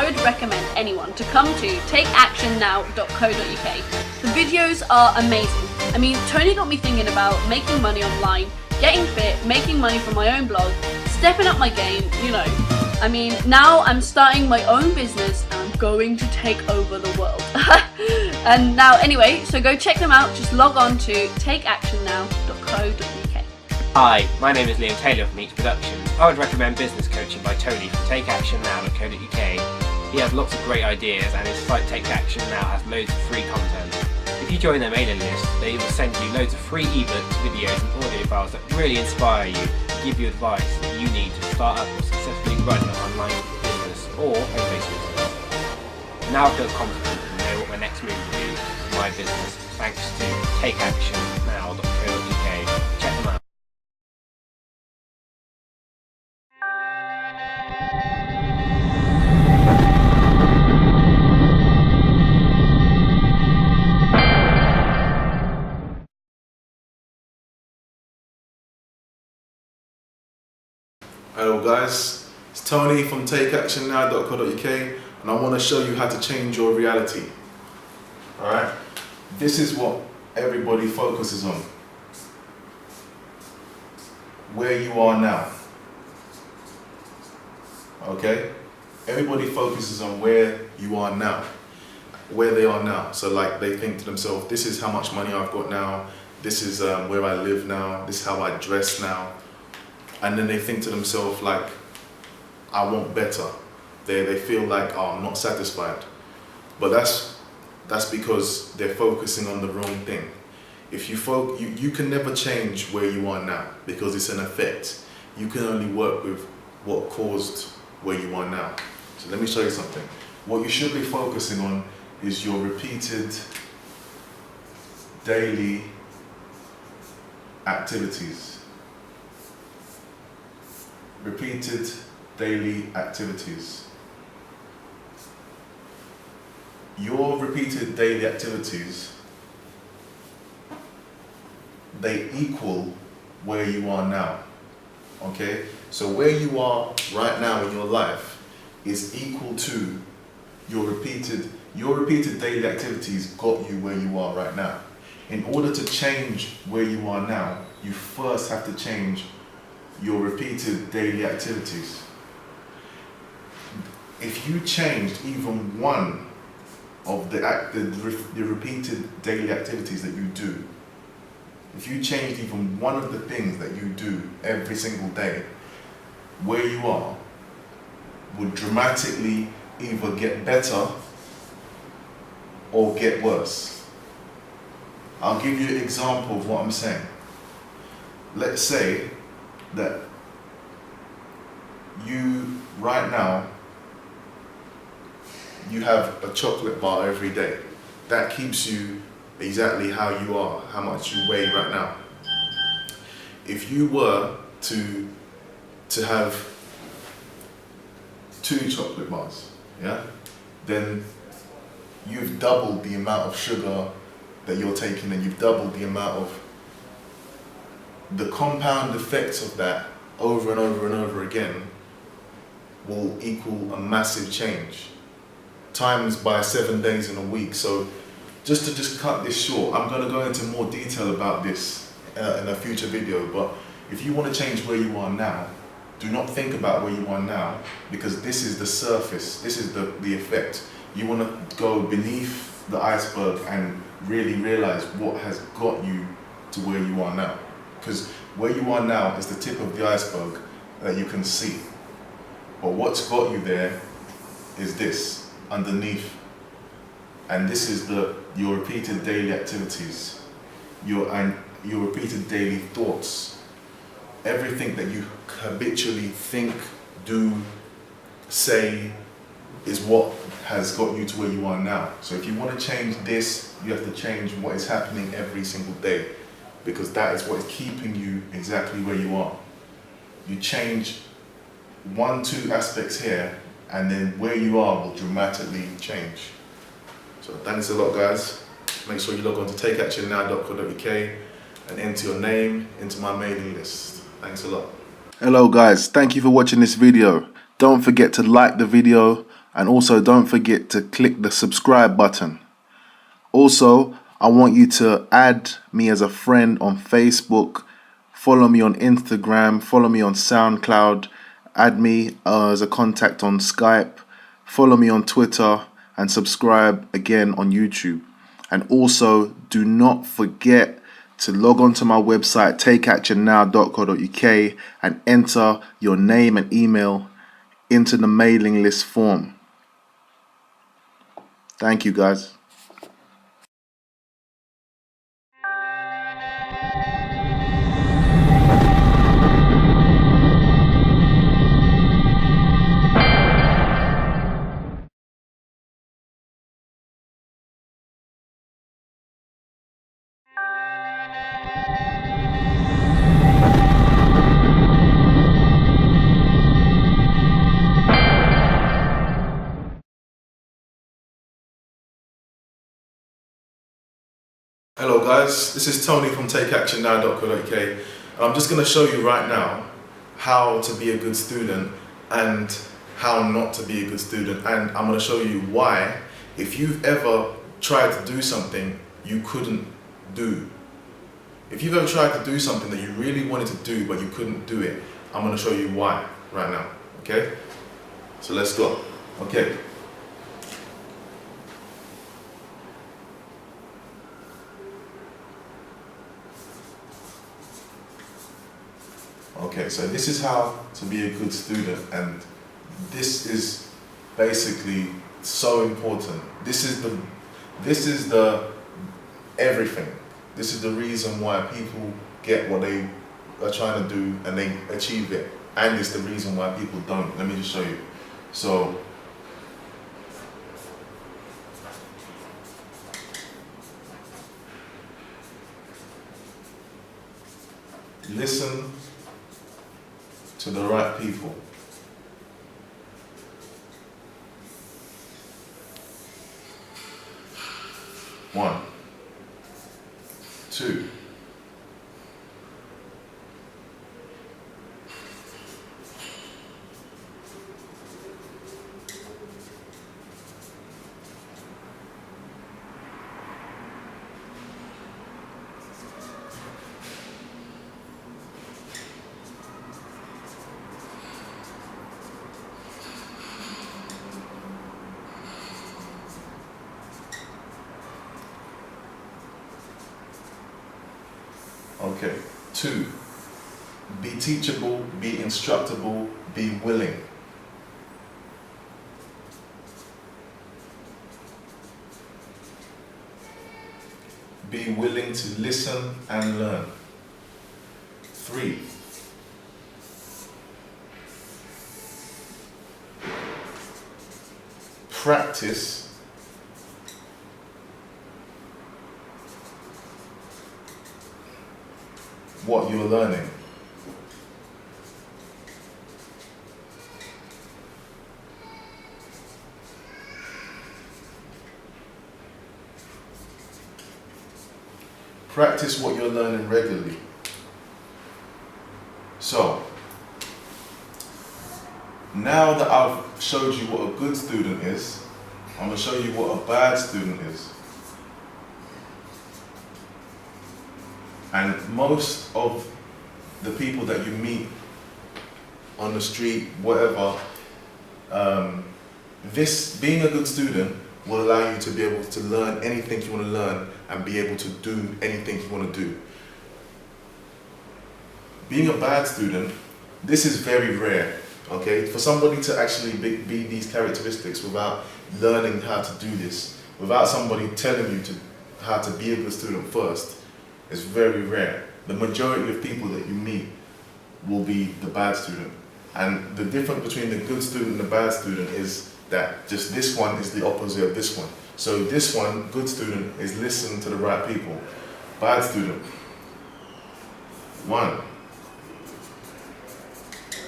would recommend anyone to come to takeactionnow.co.uk. The videos are amazing. I mean, Tony got me thinking about making money online, getting fit, making money from my own blog, stepping up my game, you know. I mean, now I'm starting my own business and I'm going to take over the world. And now, anyway, so go check them out. Just log on to takeactionnow.co.uk. Hi, my name is Liam Taylor from Each Productions. I would recommend business coaching by Tony from takeactionnow.co.uk. He has lots of great ideas and his site Take Action Now has loads of free content. If you join their mailing list, they will send you loads of free ebooks, videos and audio files that really inspire you and give you advice that you need to start up or successfully run an online business or home-based business. Now I feel confident and know what my next move will be for my business thanks to takeactionnow.co.uk. Check them out. Hello guys, it's Tony from takeactionnow.co.uk and I want to show you how to change your reality. Alright, this is what everybody focuses on. Where you are now. Okay? Everybody focuses on where you are now. Where they are now. So like they think to themselves, this is how much money I've got now, this is where I live now, this is how I dress now. And then they think to themselves like, I want better. They feel like, oh, I'm not satisfied. But that's because they're focusing on the wrong thing. If you can never change where you are now because it's an effect. You can only work with what caused where you are now. So let me show you something. What you should be focusing on is your repeated daily activities. Repeated daily activities. Your repeated daily activities, they equal where you are now. Okay? So where you are right now in your life is equal to your repeated daily activities got you where you are right now. In order to change where you are now, you first have to change your repeated daily activities. If you changed even one of the repeated daily activities that you do, if you changed even one of the things that you do every single day, where you are would dramatically either get better or get worse. I'll give you an example of what I'm saying. Let's say that you, right now, you have a chocolate bar every day. That keeps you exactly how you are, how much you weigh right now. If you were to have 2 chocolate bars, yeah, then you've doubled the amount of sugar that you're taking and you've doubled the amount of the compound effects of that over and over and over again will equal a massive change. Times by 7 days in a week. So just to cut this short, I'm going to go into more detail about this in a future video, but if you want to change where you are now, do not think about where you are now, because this is the surface, this is the effect. You want to go beneath the iceberg and really realize what has got you to where you are now. Because where you are now is the tip of the iceberg that you can see. But what's got you there is this, underneath. And this is your repeated daily activities, your repeated daily thoughts. Everything that you habitually think, do, say, is what has got you to where you are now. So if you want to change this, you have to change what is happening every single day, because that is what is keeping you exactly where you are. You change 1-2 aspects here, and then where you are will dramatically change. So thanks a lot, guys. Make sure you log on to takeactionnow.co.uk and enter your name into my mailing list. Thanks a lot. Hello guys, thank you for watching this video. Don't forget to like the video And also don't forget to click the subscribe button. Also, I want you to add me as a friend on Facebook, follow me on Instagram, follow me on SoundCloud, add me as a contact on Skype, follow me on Twitter, and subscribe again on YouTube. And also, do not forget to log on to my website, takeactionnow.co.uk, and enter your name and email into the mailing list form. Thank you, guys. Hello guys, this is Tony from takeactionnow.co.uk, and I'm just going to show you right now how to be a good student and how not to be a good student, and I'm going to show you why, if you've ever tried to do something you couldn't do. If you've ever tried to do something that you really wanted to do but you couldn't do it, I'm going to show you why right now, okay? So let's go, okay? Okay, so this is how to be a good student, and this is basically so important. This is the everything. This is the reason why people get what they are trying to do and they achieve it, and it's the reason why people don't. Let me just show you. So listen to the right people. One, two, okay, two, be teachable, be instructable, be willing. Be willing to listen and learn. Three, practice what you're learning. Practice what you're learning regularly. So, now that I've showed you what a good student is, I'm going to show you what a bad student is. And most of the people that you meet on the street, whatever, this being a good student will allow you to be able to learn anything you want to learn and be able to do anything you want to do. Being a bad student, this is very rare, okay? For somebody to actually be these characteristics without learning how to do this, without somebody telling you how to be a good student first, is very rare. The majority of people that you meet will be the bad student. And the difference between the good student and the bad student is that just this one is the opposite of this one. So this one, good student, is listen to the right people. Bad student, one,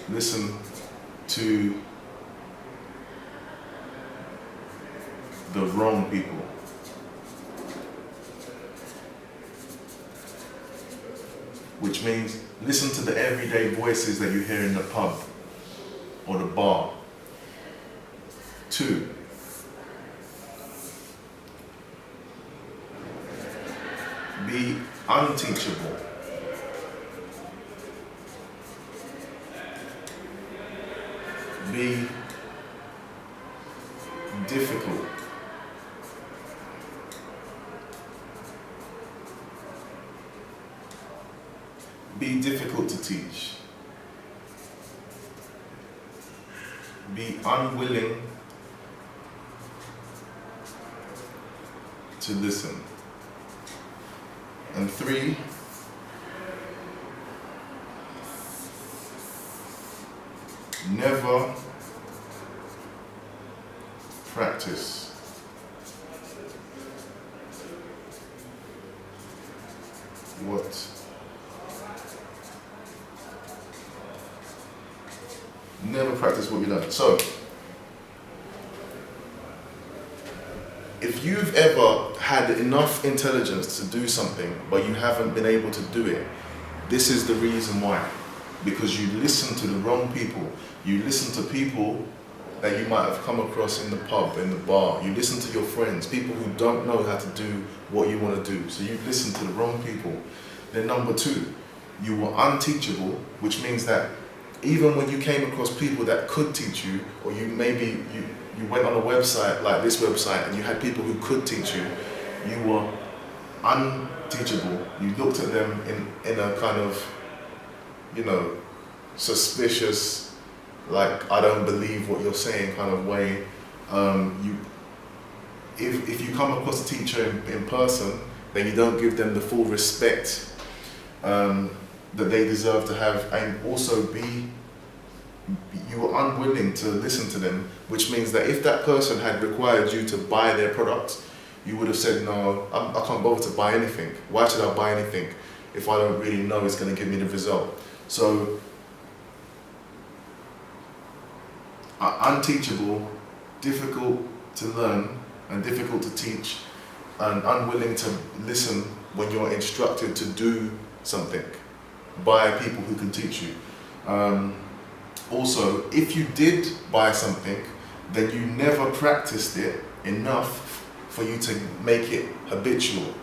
listen to the wrong people. Which means listen to the everyday voices that you hear in the pub or the bar. Two, Be unteachable. Be difficult. Be difficult to teach. Be unwilling to listen. And 3, never practice what you learn. So, if you've ever had enough intelligence to do something but you haven't been able to do it, this is the reason why. Because you listen to the wrong people. You listen to people that you might have come across in the pub, in the bar. You listen to your friends, people who don't know how to do what you want to do. So you listen to the wrong people. Then number 2, you were unteachable, which means that even when you came across people that could teach you, or you went on a website like this website and you had people who could teach you, you were unteachable. You looked at them in a kind of, suspicious, like, I don't believe what you're saying kind of way. If you come across a teacher in person, then you don't give them the full respect that they deserve to have, and also you were unwilling to listen to them, which means that if that person had required you to buy their product, you would have said, no, I can't bother to buy anything. Why should I buy anything if I don't really know it's going to give me the result? So, unteachable, difficult to learn and difficult to teach, and unwilling to listen when you're instructed to do something by people who can teach you. Also, if you did buy something, then you never practiced it enough for you to make it habitual.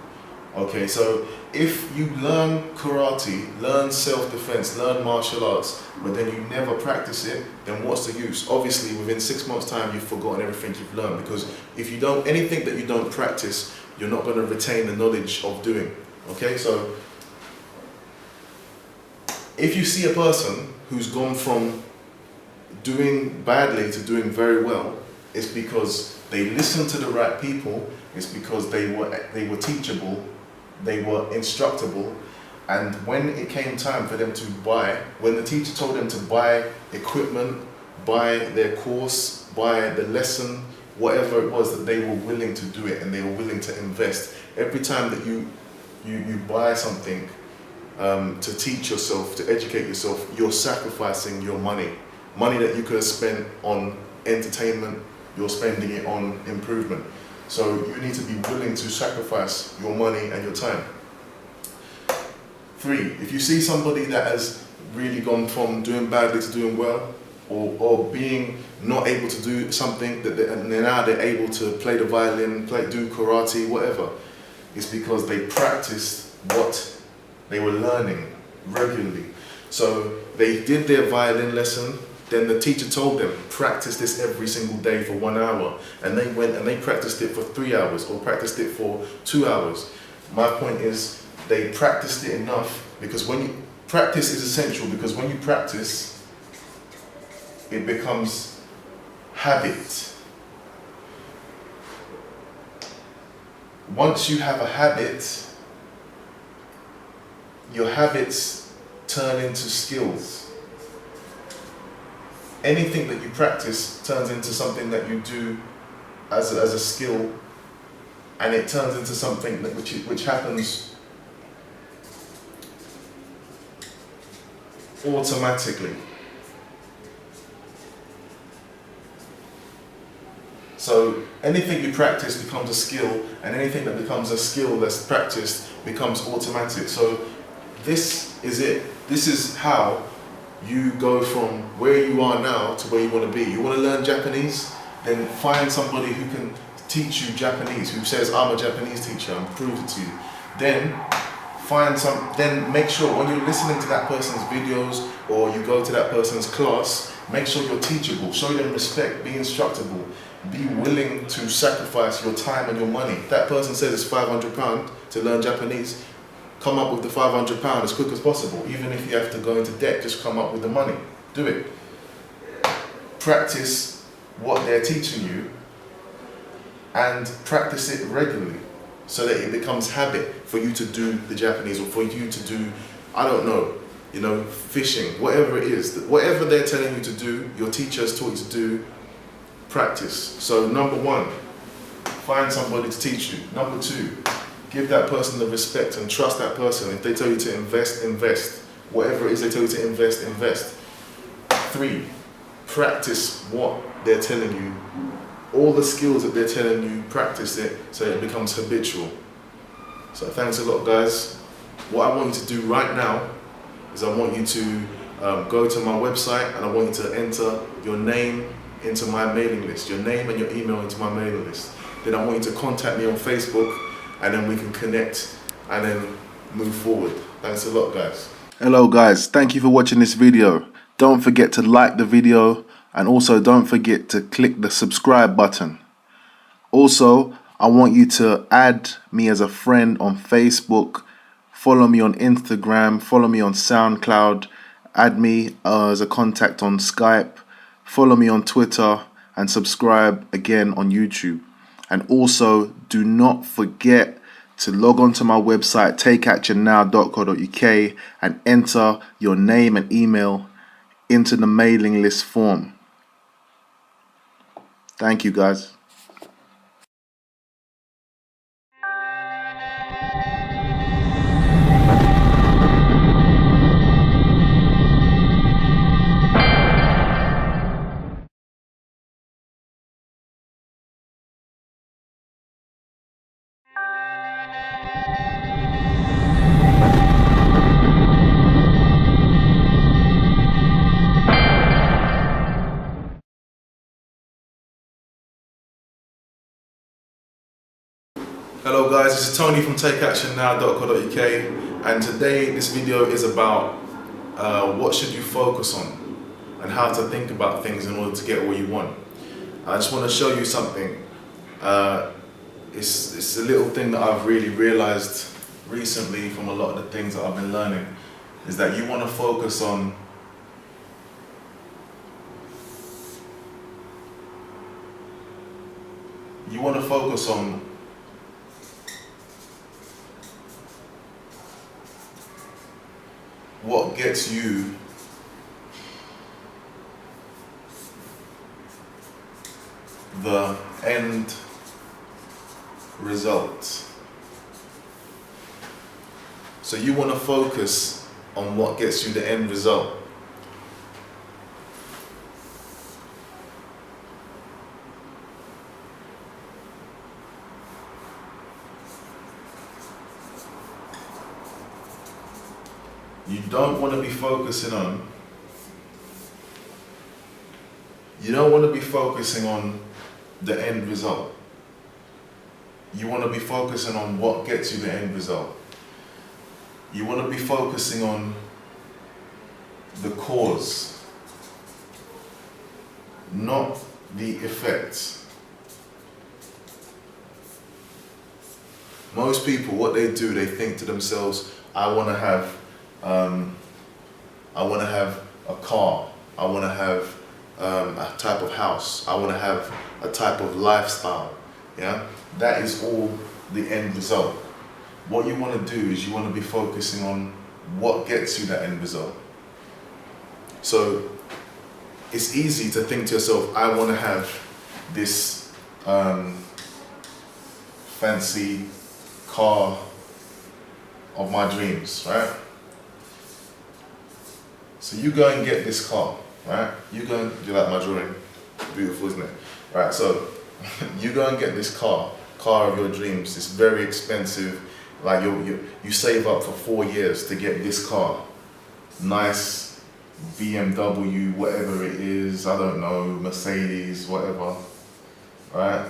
Okay, so if you learn karate, learn self-defense, learn martial arts, but then you never practice it, then what's the use? Obviously, within 6 months' time, you've forgotten everything you've learned, because if you don't, anything that you don't practice, you're not going to retain the knowledge of doing. Okay, so if you see a person who's gone from doing badly to doing very well, it's because they listened to the right people, it's because they were teachable, they were instructable, and when it came time for them to buy, when the teacher told them to buy equipment, buy their course, buy the lesson, whatever it was, that they were willing to do it and they were willing to invest. Every time that you buy something to teach yourself, to educate yourself, you're sacrificing your money that you could have spent on entertainment, you're spending it on improvement. So you need to be willing to sacrifice your money and your time. 3, if you see somebody that has really gone from doing badly to doing well, or being not able to do something, and now they're able to play the violin, do karate, whatever, it's because they practiced what they were learning regularly. So they did their violin lesson, then the teacher told them, practice this every single day for 1 hour. And they went and they practiced it for 3 hours or practiced it for 2 hours. My point is, they practiced it enough, because practice is essential, because when you practice, it becomes habit. Once you have a habit, your habits turn into skills. Anything that you practice turns into something that you do as a skill, and it turns into something which happens automatically. So anything you practice becomes a skill, and anything that becomes a skill that's practiced becomes automatic. So this is it. This is how you go from where you are now to where you want to be. You want to learn Japanese? Then find somebody who can teach you Japanese, who says, I'm a Japanese teacher, and prove it to you. Then then make sure when you're listening to that person's videos or you go to that person's class, make sure you're teachable, show them respect, be instructable, be willing to sacrifice your time and your money. If that person says it's £500 to learn Japanese, come up with the £500 as quick as possible. Even if you have to go into debt, just come up with the money. Do it. Practice what they're teaching you and practice it regularly so that it becomes habit for you to do the Japanese, or for you to do, I don't know, fishing, whatever it is. Whatever they're telling you to do, your teacher has taught you to do, practice. So number one, find somebody to teach you. Number two, give that person the respect and trust that person. If they tell you to invest, invest. Whatever it is they tell you to invest, invest. 3, practice what they're telling you. All the skills that they're telling you, practice it so it becomes habitual. So thanks a lot, guys. What I want you to do right now is I want you to go to my website and I want you to enter your name into my mailing list, your name and your email into my mailing list. Then I want you to contact me on Facebook and then we can connect and then move forward. Thanks a lot, guys. Hello, guys. Thank you for watching this video. Don't forget to like the video and also don't forget to click the subscribe button. Also, I want you to add me as a friend on Facebook, follow me on Instagram, follow me on SoundCloud, add me as a contact on Skype, follow me on Twitter, and subscribe again on YouTube. And also, do not forget to log on to my website, takeactionnow.co.uk, and enter your name and email into the mailing list form. Thank you, guys. Hello guys, this is Tony from takeactionnow.co.uk, and today this video is about what should you focus on and how to think about things in order to get what you want. I just want to show you something. It's a little thing that I've really realized recently from a lot of the things that I've been learning, is that you want to focus on what gets you the end result. So you want to focus on what gets you the end result. You don't want to be focusing on the end result. You want to be focusing on what gets you the end result. You want to be focusing on the cause, not the effect. Most people, what they do, they think to themselves, I want to have a car, I want to have a type of house, I want to have a type of lifestyle. Yeah, that is all the end result. What you want to do is you want to be focusing on what gets you that end result. So it's easy to think to yourself, I want to have this fancy car of my dreams, right? So you go and get this car, right? You like my drawing? Beautiful, isn't it? Right, so you go and get this car of your dreams. It's very expensive. Like you save up for 4 years to get this car. Nice BMW, whatever it is, I don't know, Mercedes, whatever, right?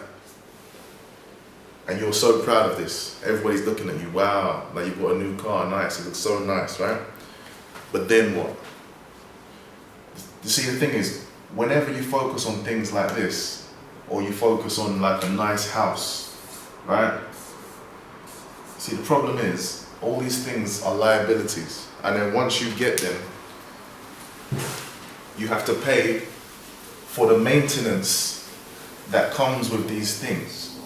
and you're so proud of this. Everybody's looking at you, wow, like you've got a new car, nice, it looks so nice, right? But then what? You see, the thing is, whenever you focus on things like this, or you focus on like a nice house, right? See, the problem is, all these things are liabilities, and then once you get them, you have to pay for the maintenance that comes with these things.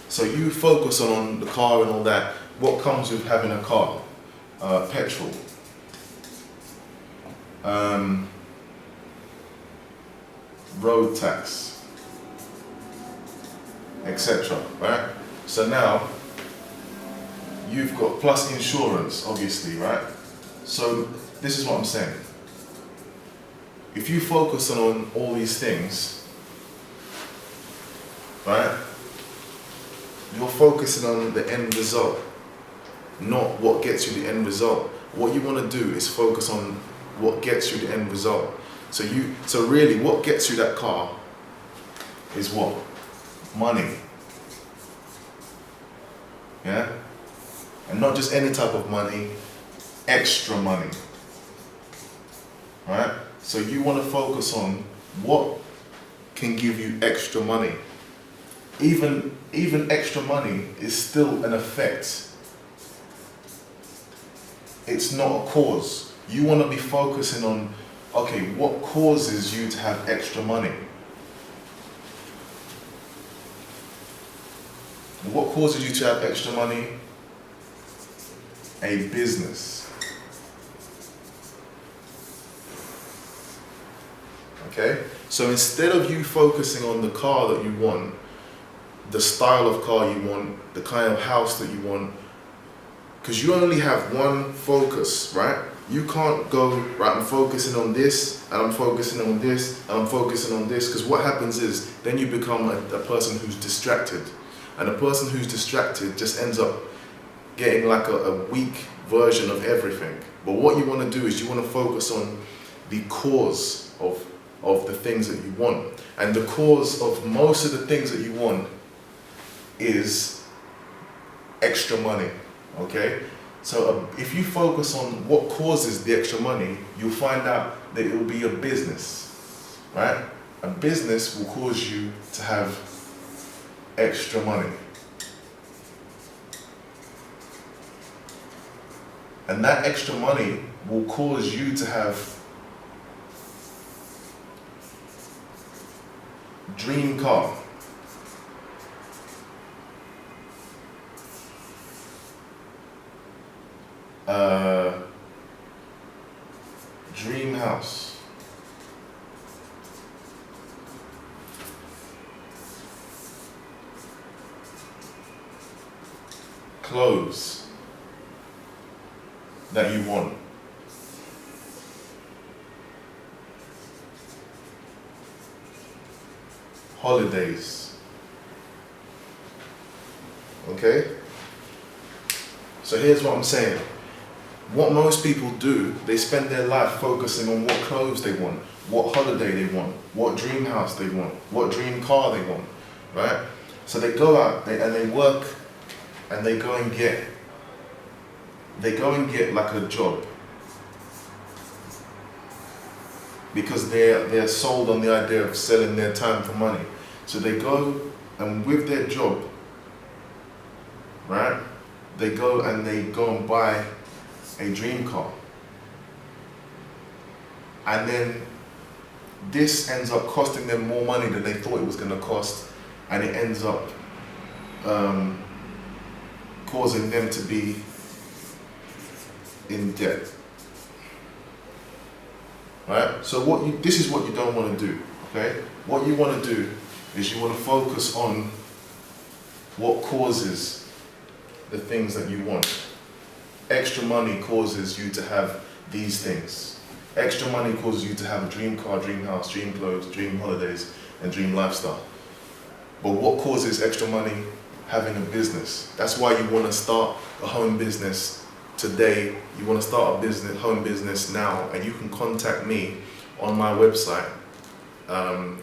So you focus on the car and all that. What comes with having a car? Petrol. Road tax, etc. Right? So now you've got plus insurance, obviously, right? So this is what I'm saying. If you focus on all these things, right, you're focusing on the end result, not what gets you the end result. What you want to do is focus on what gets you the end result. So really, what gets you that car is what? Money. Yeah? And not just any type of money, extra money. Right? So you want to focus on what can give you extra money. Even extra money is still an effect. It's not a cause. You want to be focusing on, okay, what causes you to have extra money? What causes you to have extra money? A business. Okay? So instead of you focusing on the car that you want, the style of car you want, the kind of house that you want, because you only have one focus, right? You can't go, right, I'm focusing on this, and I'm focusing on this, and I'm focusing on this, because what happens is, then you become a person who's distracted. And a person who's distracted just ends up getting like a weak version of everything. But what you want to do is you want to focus on the cause of the things that you want. And the cause of most of the things that you want is extra money, okay? So if you focus on what causes the extra money, you'll find out that it will be a business, right? A business will cause you to have extra money. And that extra money will cause you to have dream car. Dream house. Clothes that you want. Holidays. Okay? So here's what I'm saying. What most people do, they spend their life focusing on what clothes they want, what holiday they want, what dream house they want, what dream car they want, right? So they go out and they work and they go and get like a job because they're sold on the idea of selling their time for money. So they go and with their job, right? They go and buy a dream car. And then this ends up costing them more money than they thought it was going to cost, and it ends up causing them to be in debt. Right? So this is what you don't want to do, okay? What you want to do is you want to focus on what causes the things that you want. Extra money causes you to have these things. Extra money causes you to have a dream car, dream house, dream clothes, dream holidays, and dream lifestyle. But what causes extra money? Having a business. That's why you want to start a home business today. You want to start a home business now, and you can contact me on my website,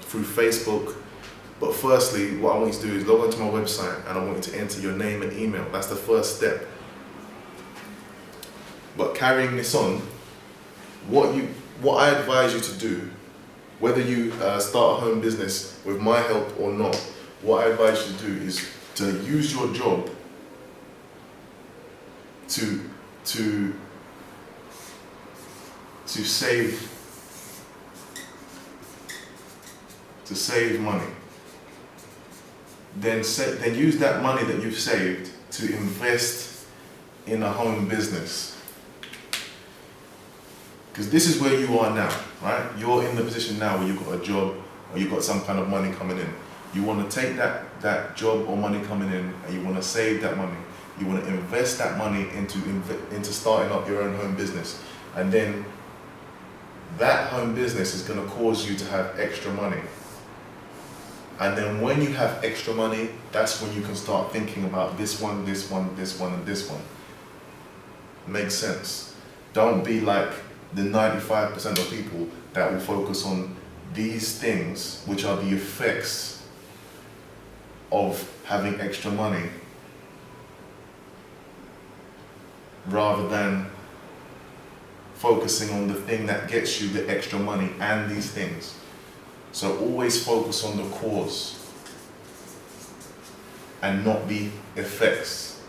through Facebook, But firstly, what I want you to do is log onto my website and I want you to enter your name and email. That's the first step. But carrying this on, what I advise you to do, whether you start a home business with my help or not, what I advise you to do is to use your job to save money. Then use that money that you've saved to invest in a home business. Because this is where you are now, right? You're in the position now where you've got a job or you've got some kind of money coming in. You want to take that job or money coming in and you want to save that money. You want to invest that money into starting up your own home business. And then that home business is going to cause you to have extra money. And then when you have extra money, that's when you can start thinking about this one, this one, this one, and this one. Makes sense. Don't be like the 95% of people that will focus on these things, which are the effects of having extra money, rather than focusing on the thing that gets you the extra money and these things. So always focus on the cause and not the effects,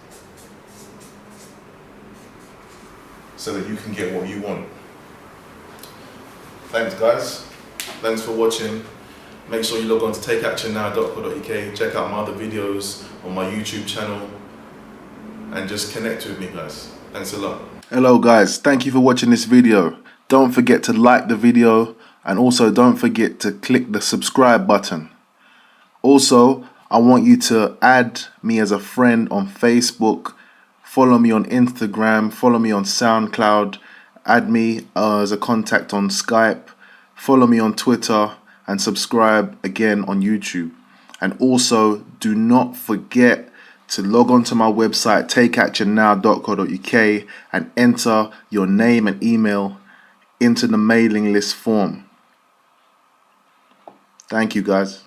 so that you can get what you want. Thanks guys, thanks for watching. Make sure you log on to takeactionnow.co.uk, check out my other videos on my YouTube channel and just connect with me guys. Thanks a lot. Hello guys, thank you for watching this video. Don't forget to like the video and also don't forget to click the subscribe button. Also, I want you to add me as a friend on Facebook, follow me on Instagram, follow me on SoundCloud, add me as a contact on Skype, follow me on Twitter, and subscribe again on YouTube. And also, do not forget to log on to my website takeactionnow.co.uk and enter your name and email into the mailing list form. Thank you guys.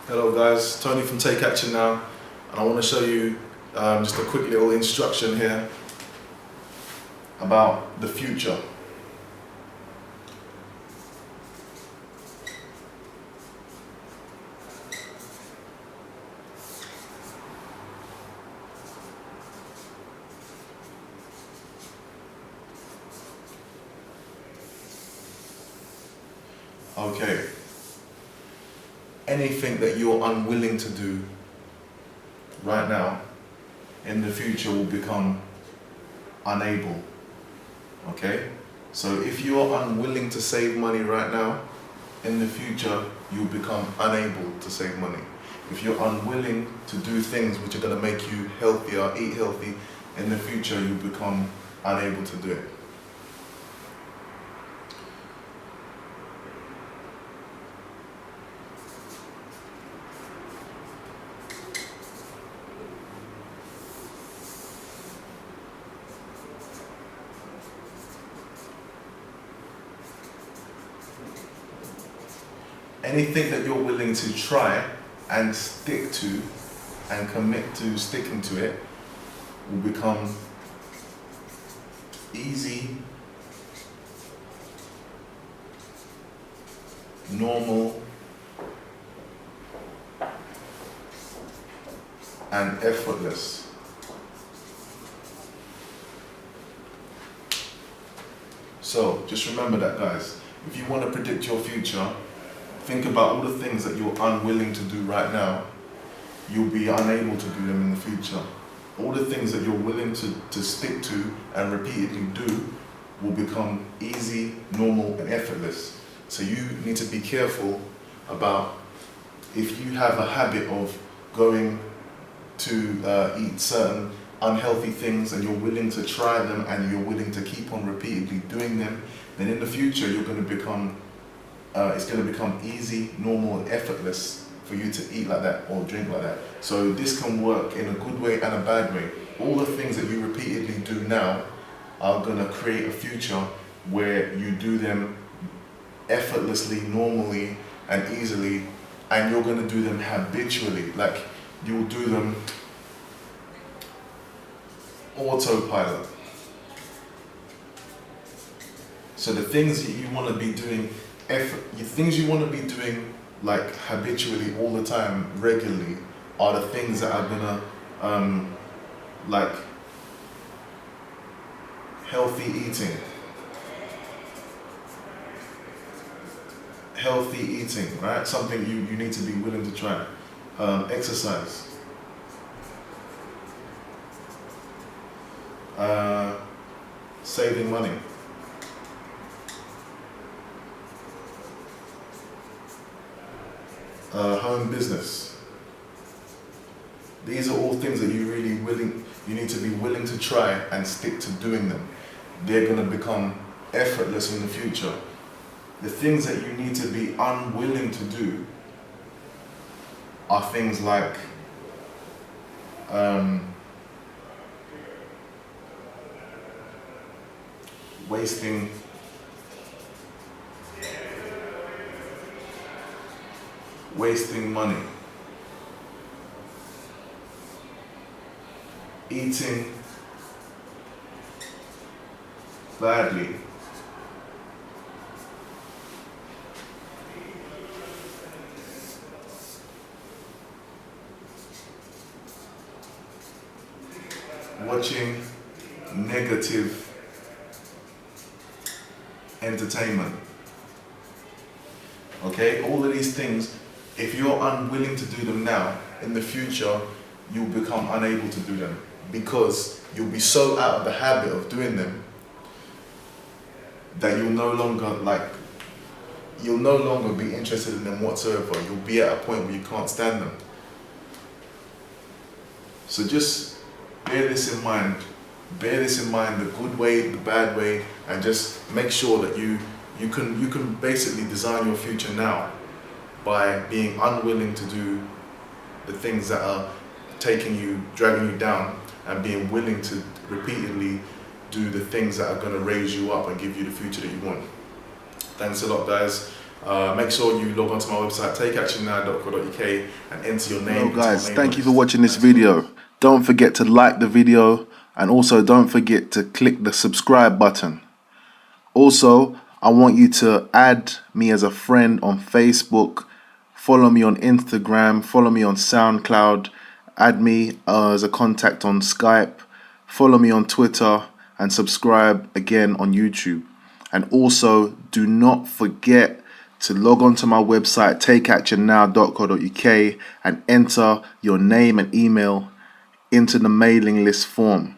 Hello guys, Tony from Take Action Now, and I want to show you just a quick little instruction here about the future. Okay. Anything that you're unwilling to do right now, in the future will become unable. Okay? So if you are unwilling to save money right now, in the future you'll become unable to save money. If you're unwilling to do things which are going to make you healthier, eat healthy, in the future you'll become unable to do it. Anything that you're willing to try and stick to and commit to sticking to it will become easy, normal, and effortless. So just remember that guys, if you want to predict your future, think about all the things that you're unwilling to do right now. You'll be unable to do them in the future. All the things that you're willing to stick to and repeatedly do will become easy, normal, and effortless. So you need to be careful about if you have a habit of going to eat certain unhealthy things and you're willing to try them and you're willing to keep on repeatedly doing them, then in the future you're going to become, it's going to become easy, normal, and effortless for you to eat like that or drink like that. So this can work in a good way and a bad way. All the things that you repeatedly do now are going to create a future where you do them effortlessly, normally, and easily, and you're going to do them habitually. Like, you'll do them autopilot. So the things that you want to be doing, the things you want to be doing like habitually all the time, regularly, are the things that are gonna like healthy eating. Healthy eating, right? Something you need to be willing to try. Exercise. Saving money. Home business. These are all things that you need to be willing to try and stick to doing them. They're going to become effortless in the future. The things that you need to be unwilling to do are things like wasting money, eating badly, watching negative entertainment. Okay, all of these things, if you're unwilling to do them now, in the future, you'll become unable to do them because you'll be so out of the habit of doing them that you'll no longer be interested in them whatsoever. You'll be at a point where you can't stand them. So just bear this in mind. Bear this in mind, the good way, the bad way, and just make sure that you can basically design your future now by being unwilling to do the things that are dragging you down, and being willing to repeatedly do the things that are going to raise you up and give you the future that you want. Thanks a lot, guys. Make sure you log on to my website, takeactionnow.co.uk, and enter your name. Hello guys, thank you for watching this video. Don't forget to like the video, and also don't forget to click the subscribe button. Also, I want you to add me as a friend on Facebook, follow me on Instagram, follow me on SoundCloud, add me as a contact on Skype, follow me on Twitter, and subscribe again on YouTube. And also, do not forget to log on to my website, takeactionnow.co.uk, and enter your name and email into the mailing list form.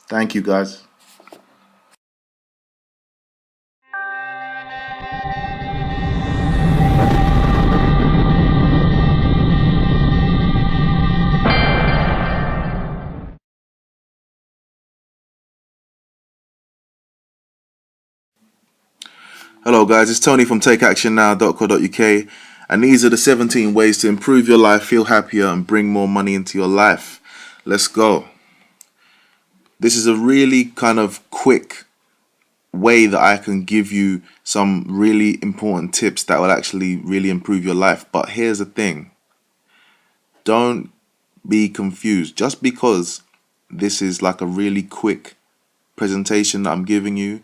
Thank you, guys. Hello guys, it's Tony from takeactionnow.co.uk, and these are the 17 ways to improve your life, feel happier, and bring more money into your life. Let's go. This is a really kind of quick way that I can give you some really important tips that will actually really improve your life. But here's the thing. Don't be confused. Just because this is like a really quick presentation that I'm giving you,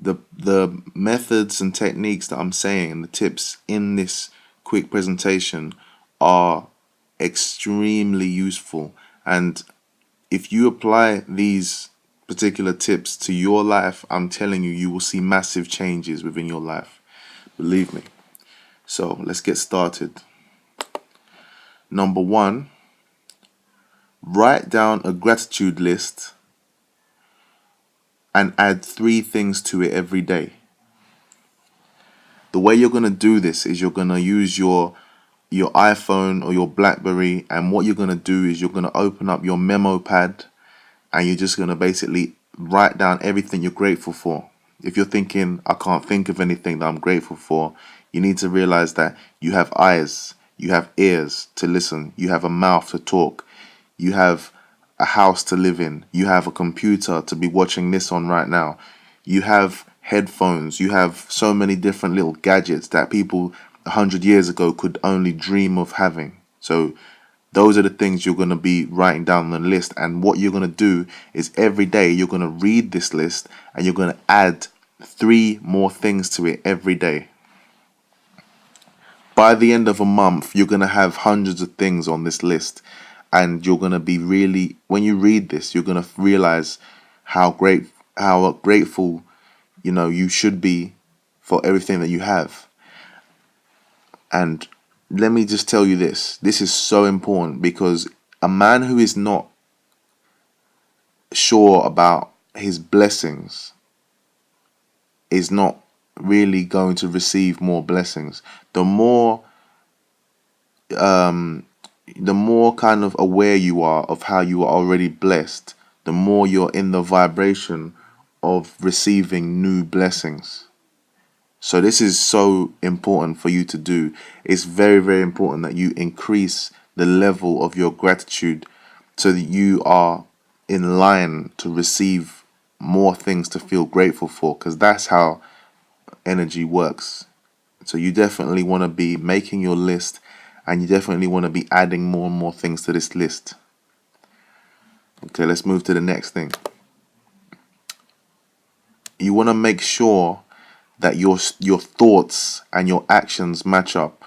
the methods and techniques that I'm saying and the tips in this quick presentation are extremely useful. And if you apply these particular tips to your life, I'm telling you, you will see massive changes within your life. Believe me. So let's get started. Number 1, write down a gratitude list and add 3 things to it every day. The way you're going to do this is you're going to use your iPhone or your BlackBerry, and what you're going to do is you're going to open up your memo pad, and you're just going to basically write down everything you're grateful for. If you're thinking, I can't think of anything that I'm grateful for, you need to realize that you have eyes, you have ears to listen, you have a mouth to talk, you have a house to live in, you have a computer to be watching this on right now, you have headphones, you have so many different little gadgets that people 100 years ago could only dream of having. So those are the things you're going to be writing down on the list. And what you're going to do is every day you're going to read this list, and you're going to add 3 more things to it every day. By the end of a month, you're going to have hundreds of things on this list. And you're going to be really, when you read this, you're going to realize how grateful, you should be for everything that you have. And let me just tell you this. This is so important, because a man who is not sure about his blessings is not really going to receive more blessings. The more kind of aware you are of how you are already blessed, the more you're in the vibration of receiving new blessings. So this is so important for you to do. It's very, very important that you increase the level of your gratitude so that you are in line to receive more things to feel grateful for, because that's how energy works. So you definitely want to be making your list, and you definitely want to be adding more and more things to this list. Okay, let's move to the next thing. You want to make sure that your thoughts and your actions match up.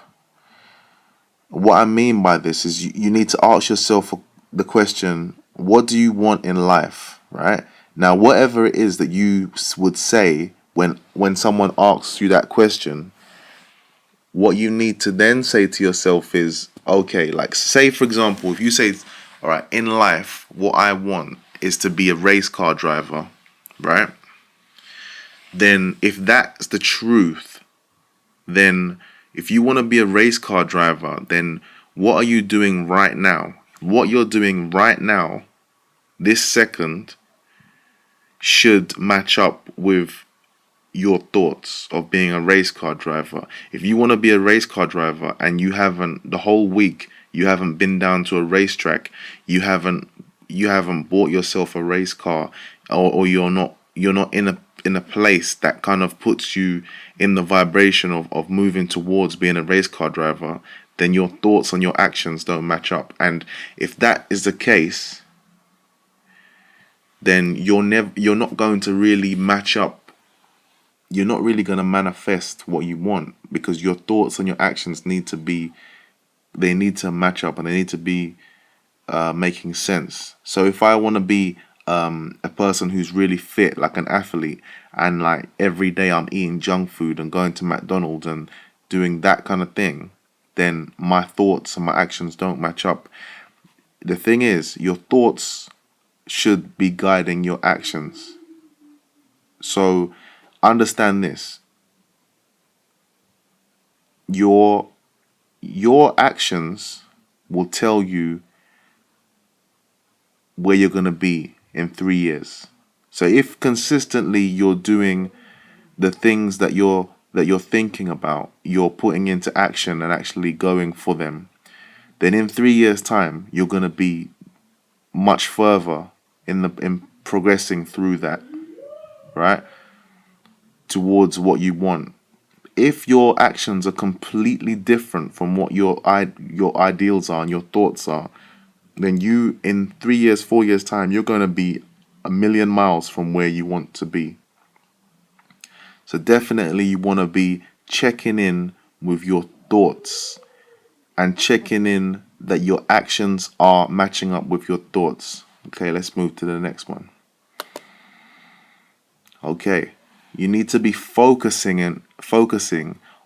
What I mean by this is you need to ask yourself the question, what do you want in life, right? Now, whatever it is that you would say when someone asks you that question, what you need to then say to yourself is, okay, like say, for example, if you say, all right, in life, what I want is to be a race car driver, right? Then if that's the truth, then if you want to be a race car driver, then what are you doing right now? What you're doing right now, this second, should match up with your thoughts of being a race car driver. If you want to be a race car driver and you haven't, the whole week, you haven't been down to a racetrack, you haven't bought yourself a race car, or you're not in a place that kind of puts you in the vibration of moving towards being a race car driver, then your thoughts and your actions don't match up. And if that is the case, then you're not going to really match up. You're not really going to manifest what you want, because your thoughts and your actions need to match up, and they need to be making sense. So if I want to be a person who's really fit, like an athlete, and like every day I'm eating junk food and going to McDonald's and doing that kind of thing, then my thoughts and my actions don't match up. The thing is, your thoughts should be guiding your actions. So understand this. Your actions will tell you where you're going to be in 3 years. So if consistently you're doing the things that you're thinking about, you're putting into action and actually going for them, then in 3 years' time you're going to be much further in progressing through that, right, towards what you want. If your actions are completely different from what your ideals are and your thoughts are, then you, in 3 years, 4 years' time, you're going to be a million miles from where you want to be. So definitely you want to be checking in with your thoughts and checking in that your actions are matching up with your thoughts. Okay, let's move to the next one. Okay, you need to be focusing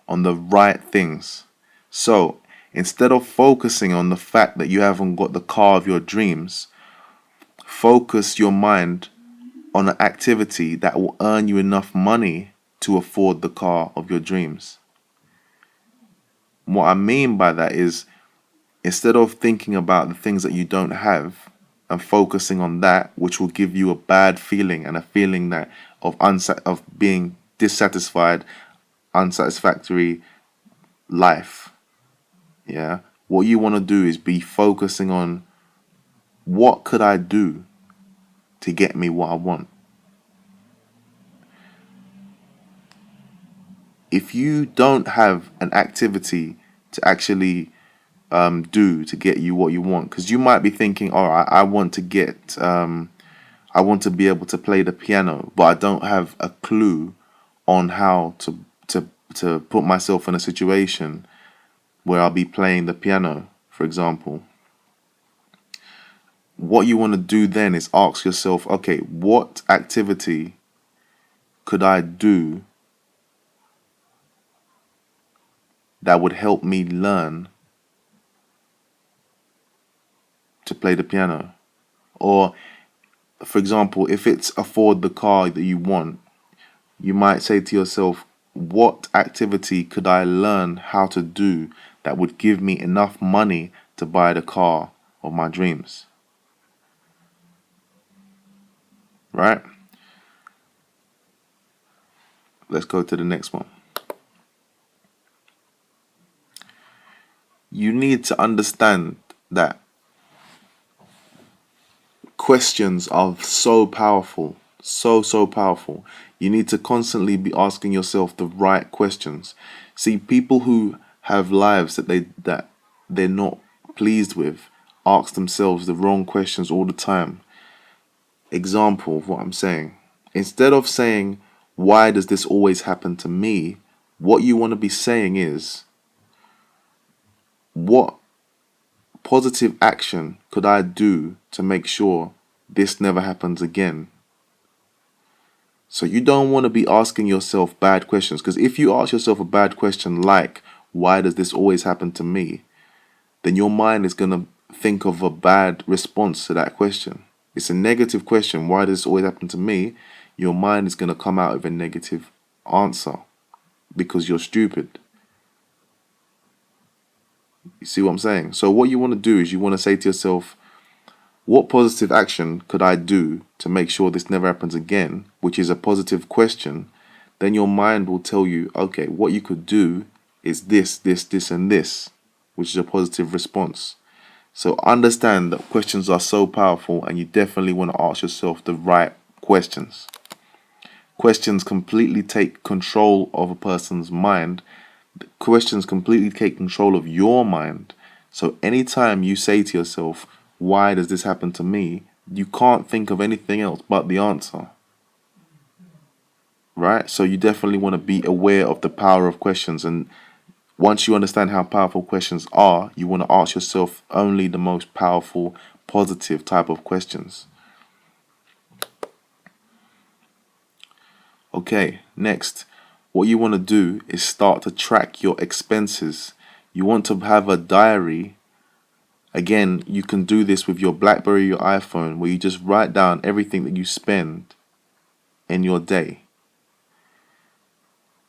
on the right things. So instead of focusing on the fact that you haven't got the car of your dreams, focus your mind on an activity that will earn you enough money to afford the car of your dreams. what I mean by that is, instead of thinking about the things that you don't have and focusing on that, which will give you a bad feeling and a feeling that of being dissatisfied, unsatisfactory life. Yeah. What you want to do is be focusing on, what could I do to get me what I want? If you don't have an activity to actually do to get you what you want, because you might be thinking, all right, I want to be able to play the piano, but I don't have a clue on how to put myself in a situation where I'll be playing the piano, for example. What you want to do then is ask yourself, okay, what activity could I do that would help me learn to play the piano? Or, for example, if it's afford the car that you want, you might say to yourself, what activity could I learn how to do that would give me enough money to buy the car of my dreams? Right? Let's go to the next one. You need to understand that questions are so powerful, so powerful. You need to constantly be asking yourself the right questions. See, people who have lives that they're not pleased with ask themselves the wrong questions all the time. Example of what I'm saying. Instead of saying, why does this always happen to me? What you want to be saying is, what positive action could I do to make sure this never happens again? So you don't want to be asking yourself bad questions, because if you ask yourself a bad question like, why does this always happen to me? Then your mind is going to think of a bad response to that question. It's a negative question. Why does this always happen to me? Your mind is going to come out with a negative answer because you're stupid. You see what I'm saying? So what you want to do is you want to say to yourself, what positive action could I do to make sure this never happens again? Which is a positive question. Then your mind will tell you, okay, what you could do is this, and this, which is a positive response. So understand that questions are so powerful, and you definitely want to ask yourself the right questions. Questions completely take control of a person's mind. Questions completely take control of your mind. So anytime you say to yourself, why does this happen to me? You can't think of anything else but the answer. Right? So you definitely want to be aware of the power of questions. And once you understand how powerful questions are, you want to ask yourself only the most powerful, positive type of questions. Okay, next. What you want to do is start to track your expenses. You want to have a diary. Again, you can do this with your BlackBerry, your iPhone, where you just write down everything that you spend in your day.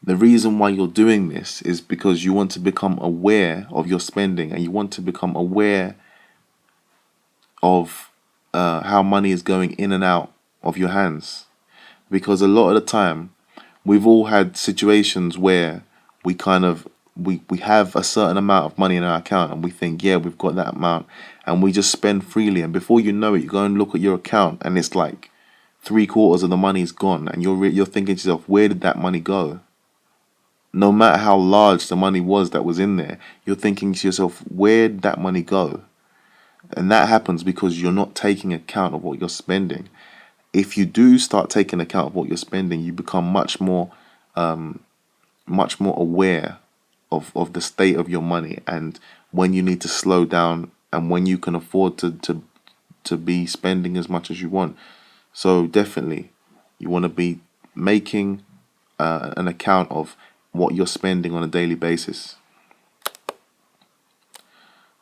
The reason why you're doing this is because you want to become aware of your spending, and you want to become aware of how money is going in and out of your hands. Because a lot of the time, we've all had situations where we have a certain amount of money in our account, and we think, yeah, we've got that amount, and we just spend freely. And before you know it, you go and look at your account, and it's like 3/4 of the money is gone, and you're thinking to yourself, where did that money go? No matter how large the money was that was in there, you're thinking to yourself, where did that money go? And that happens because you're not taking account of what you're spending. If you do start taking account of what you're spending, you become much more aware of the state of your money, and when you need to slow down, and when you can afford to be spending as much as you want. So definitely, you want to be making an account of what you're spending on a daily basis.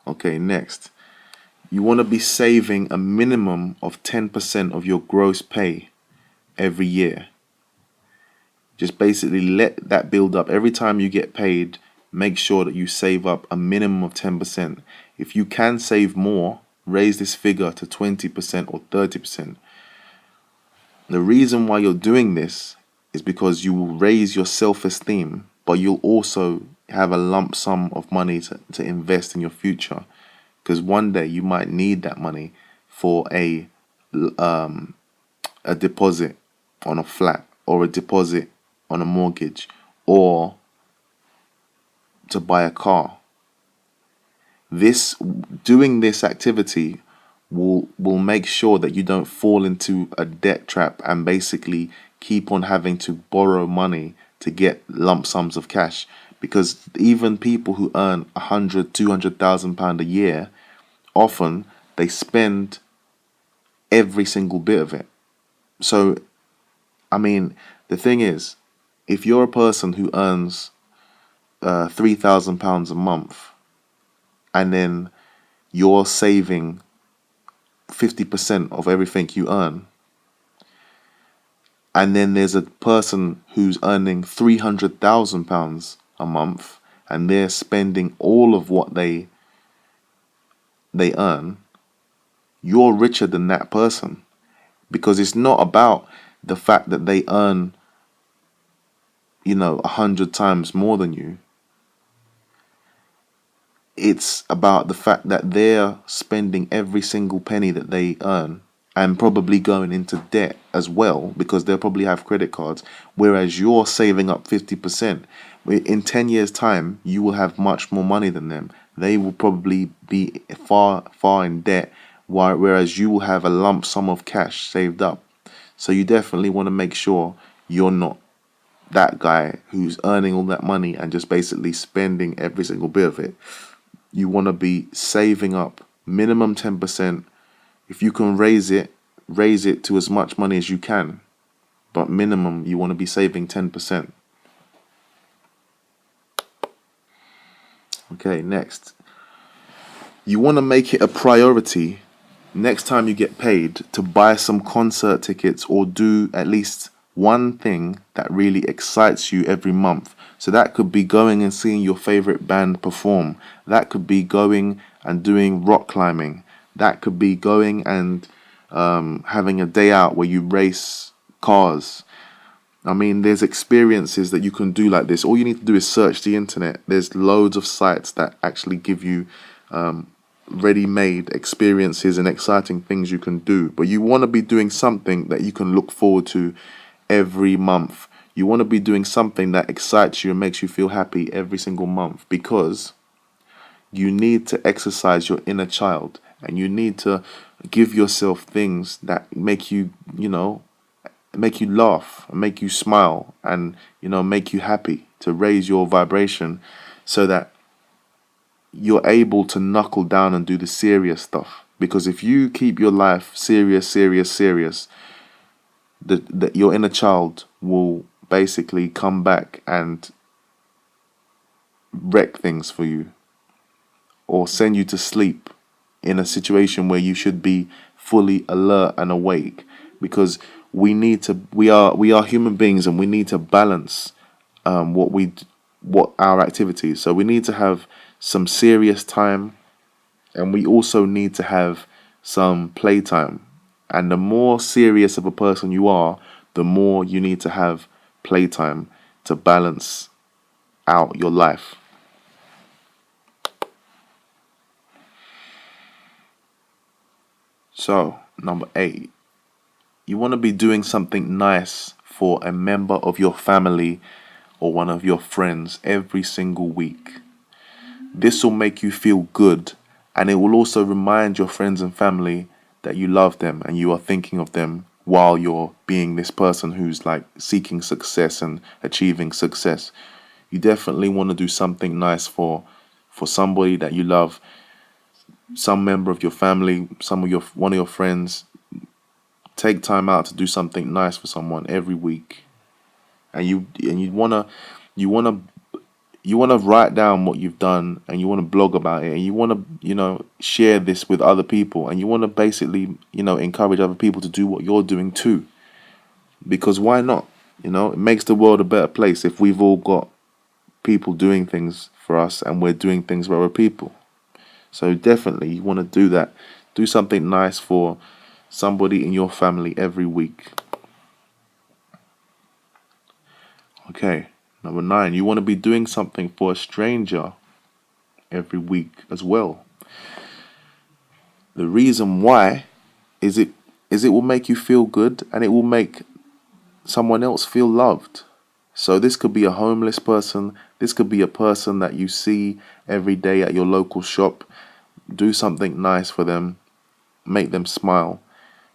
Okay, next. You want to be saving a minimum of 10% of your gross pay every year. Just basically let that build up. Every time you get paid, make sure that you save up a minimum of 10%. If you can save more, raise this figure to 20% or 30%. The reason why you're doing this is because you will raise your self-esteem, but you'll also have a lump sum of money to invest in your future, because one day you might need that money for a deposit on a flat, or a deposit on a mortgage, or to buy a car. Doing this activity will make sure that you don't fall into a debt trap and basically keep on having to borrow money to get lump sums of cash, because even people who earn 100,000-200,000 pound a year, often they spend every single bit of it. So I mean, the thing is, if you're a person who earns £3,000 a month, and then you're saving 50% of everything you earn, and then there's a person who's earning £300,000 a month, and they're spending all of what they earn, you're richer than that person, because it's not about the fact that they earn, 100 times more than you. It's about the fact that they're spending every single penny that they earn, and probably going into debt as well, because they'll probably have credit cards, whereas you're saving up 50%. In 10 years' time, you will have much more money than them. They will probably be far in debt, whereas you will have a lump sum of cash saved up. So you definitely want to make sure you're not that guy who's earning all that money and just basically spending every single bit of it. You want to be saving up minimum 10%. If you can raise it to as much money as you can. But minimum, you want to be saving 10%. Okay, next. You want to make it a priority next time you get paid to buy some concert tickets, or do at least one thing that really excites you every month. So that could be going and seeing your favorite band perform. That could be going and doing rock climbing. That could be going and having a day out where you race cars. I mean, there's experiences that you can do like this. All you need to do is search the internet. There's loads of sites that actually give you ready-made experiences and exciting things you can do. But you want to be doing something that you can look forward to every month. You want to be doing something that excites you and makes you feel happy every single month, because you need to exercise your inner child, and you need to give yourself things that make you, make you laugh and make you smile and, make you happy, to raise your vibration so that you're able to knuckle down and do the serious stuff. Because if you keep your life serious, your inner child will basically come back and wreck things for you, or send you to sleep in a situation where you should be fully alert and awake. Because we are human beings, and we need to balance what our activities. So we need to have some serious time, and we also need to have some playtime. And the more serious of a person you are, the more you need to have playtime to balance out your life. So, number 8, you want to be doing something nice for a member of your family or one of your friends every single week. This will make you feel good, and it will also remind your friends and family that you love them and you are thinking of them while you're being this person who's like seeking success and achieving success. You definitely want to do something nice for somebody that you love, some member of your family, one of your friends. Take time out to do something nice for someone every week, and you wanna write down what you've done, and you want to blog about it, and you want to share this with other people, and you want to basically encourage other people to do what you're doing too. Because why not? It makes the world a better place if we've all got people doing things for us and we're doing things for other people. So definitely you want to do that. Do something nice for somebody in your family every week. Okay, number 9, you want to be doing something for a stranger every week as well. The reason why is it will make you feel good and it will make someone else feel loved. So this could be a homeless person, this could be a person that you see every day at your local shop. Do something nice for them, make them smile,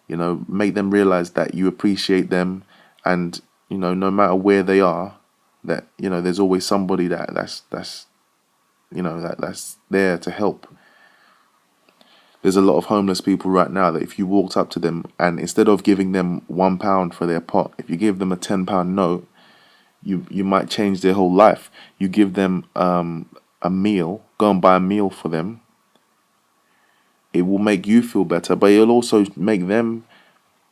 make them realize that you appreciate them, and no matter where they are, that there's always somebody that's there to help. There's a lot of homeless people right now that if you walked up to them and instead of giving them £1 for their pot, if you give them a £10 note, you might change their whole life. You give them a meal, go and buy a meal for them. It will make you feel better, but it'll also make them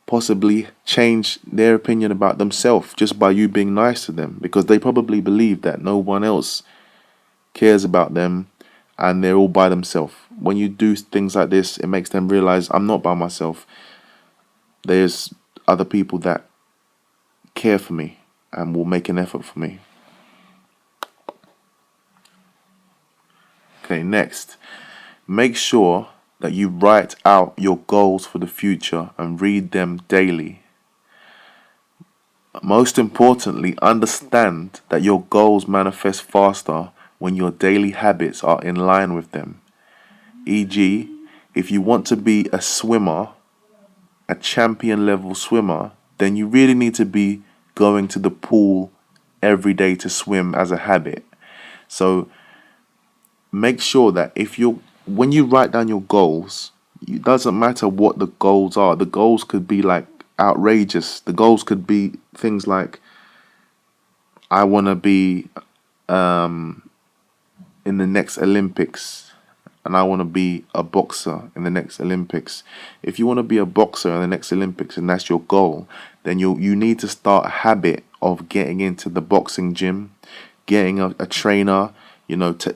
possibly change their opinion about themselves just by you being nice to them, because they probably believe that no one else cares about them and they're all by themselves. When you do things like this, it makes them realize I'm not by myself. There's other people that care for me and will make an effort for me. Okay, next, make sure that you write out your goals for the future and read them daily. Most importantly, understand that your goals manifest faster when your daily habits are in line with them. E.g., if you want to be a swimmer, a champion level swimmer, then you really need to be going to the pool every day to swim as a habit. So make sure that when you write down your goals, it doesn't matter what the goals are. The goals could be like outrageous. The goals could be things like, I want to be in the next Olympics, and I want to be a boxer in the next Olympics. If you want to be a boxer in the next Olympics and that's your goal, then you need to start a habit of getting into the boxing gym, getting a trainer,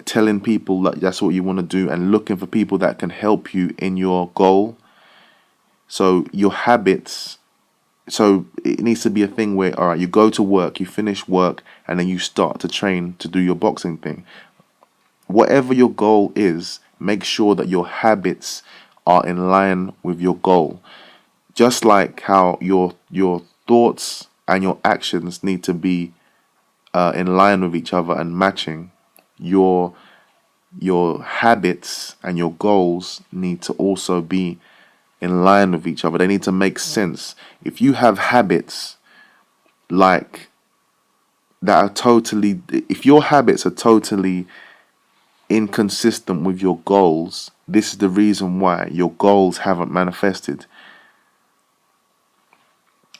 telling people that that's what you want to do and looking for people that can help you in your goal. So your habits, so it needs to be a thing where, all right, you go to work, you finish work, and then you start to train to do your boxing thing. Whatever your goal is, make sure that your habits are in line with your goal. Just like how your thoughts and your actions need to be in line with each other and matching, your habits and your goals need to also be in line with each other. They need to make sense. If you have habits like that are totally, if your habits are totally inconsistent with your goals, this is the reason why your goals haven't manifested.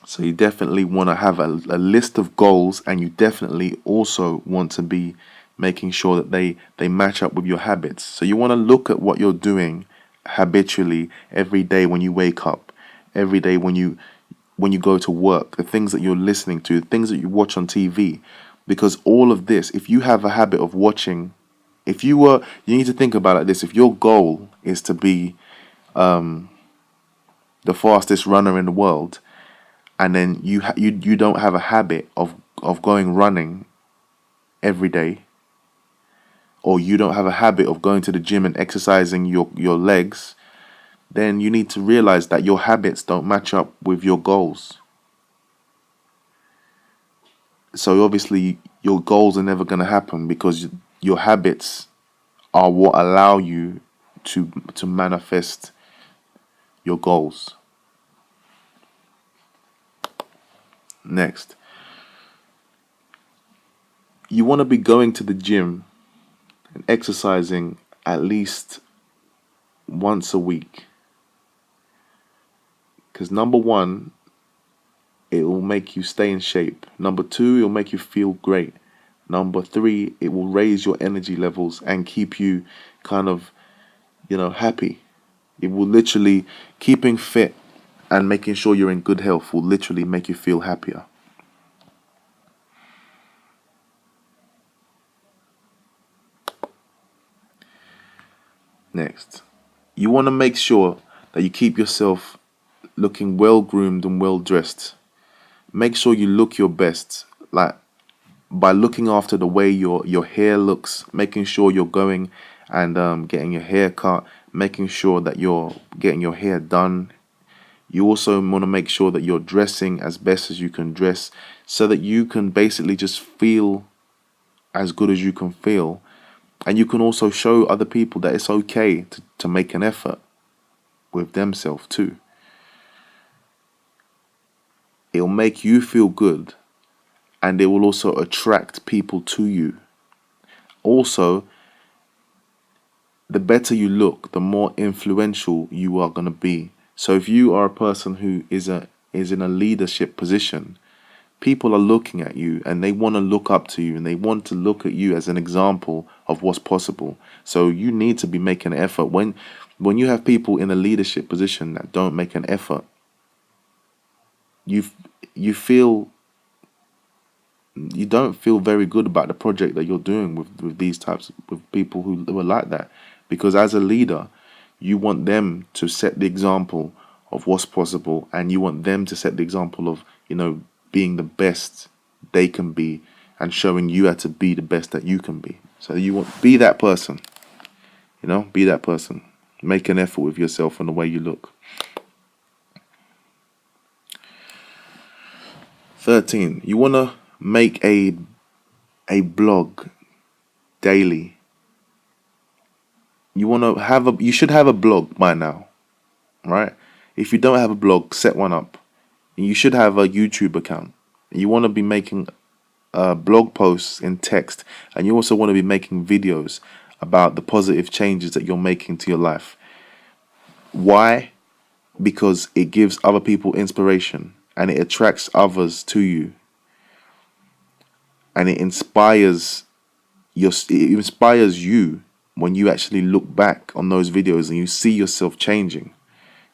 So you definitely want to have a list of goals, and you definitely also want to be making sure that they match up with your habits. So you want to look at what you're doing habitually every day when you wake up, every day when you go to work, the things that you're listening to, the things that you watch on TV. Because all of this, if you have a habit of watching, you need to think about it like this. If your goal is to be the fastest runner in the world, and then you don't have a habit of going running every day, or you don't have a habit of going to the gym and exercising your legs, then you need to realize that your habits don't match up with your goals. So obviously your goals are never going to happen, because your habits are what allow you to manifest your goals. Next, you want to be going to the gym and exercising at least once a week. Because number one, it will make you stay in shape. Number two, it will make you feel great. Number three, it will raise your energy levels and keep you kind of, happy. It will literally, keeping fit and making sure you're in good health will literally make you feel happier. Next, you want to make sure that you keep yourself looking well groomed and well dressed. Make sure you look your best, like by looking after the way your hair looks, making sure you're going and getting your hair cut, making sure that you're getting your hair done. You also want to make sure that you're dressing as best as you can dress, so that you can basically just feel as good as you can feel. And you can also show other people that it's okay to make an effort with themselves too. It'll make you feel good, and it will also attract people to you. Also, the better you look, the more influential you are going to be. So if you are a person who is in a leadership position, people are looking at you and they want to look up to you, and they want to look at you as an example of what's possible. So you need to be making an effort. When you have people in a leadership position that don't make an effort, you don't feel very good about the project that you're doing with these types with people who are like that. Because as a leader, you want them to set the example of what's possible, and you want them to set the example of, being the best they can be and showing you how to be the best that you can be. So you want be that person. Be that person. Make an effort with yourself and the way you look. 13. You want to make a blog daily. You should have a blog by now, right? If you don't have a blog, set one up. You should have a YouTube account. You want to be making blog posts in text, and you also want to be making videos about the positive changes that you're making to your life. Why? Because it gives other people inspiration, and it attracts others to you, and it inspires you when you actually look back on those videos and you see yourself changing.